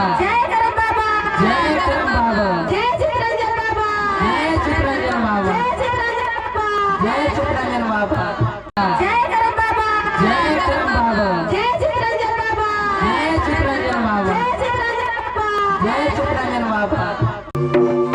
जय करम बाबा जय करम बाबा जय चित्रंजन बाबा जय चित्रंजन बाबा जय चित्रंजन बाबा जय चित्रंजन बाबा जय करम बाबा जय करम बाबा जय चित्रंजन बाबा जय चित्रंजन बाबा जय चित्रंजन बाबा जय चित्रंजन बाबा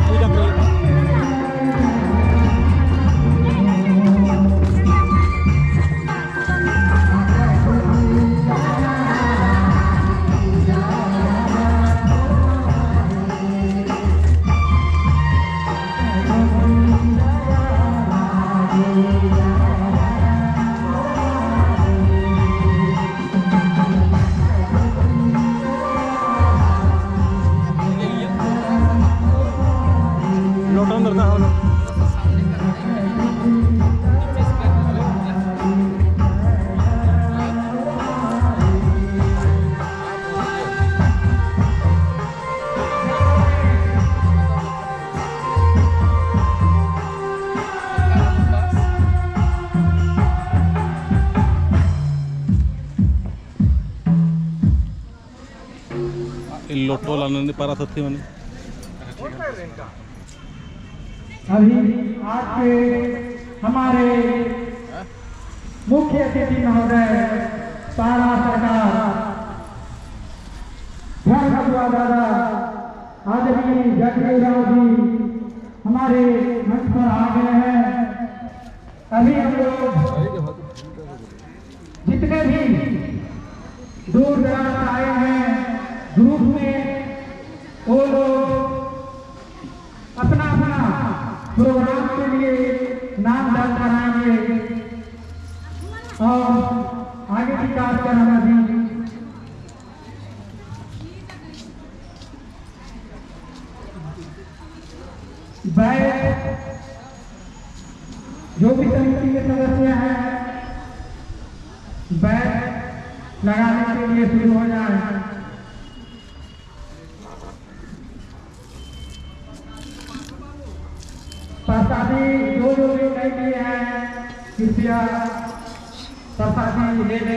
पूजा करें। लोटन करता है ना। लोटो लाने पारा सत्य मैंने अभी आज के हमारे मुख्य अतिथि महोदय पारा सरकार धर्म दादा आदरणीय जगदेव राव जी हमारे मंच पर आ गए हैं। अभी हम लोग जितने भी दूर दराज आए हैं ग्रुप में वो लोग अपना अपना प्रोग्राम के लिए नाम दर्ज कराएंगे और आगे की कार्यक्रम अभी बैठ जो भी समिति के सदस्य हैं बैठ लगाने के लिए शुरू हो जाए। प्रसादी जो भी नहीं लिए हैं कृपया प्रसादी ले लें।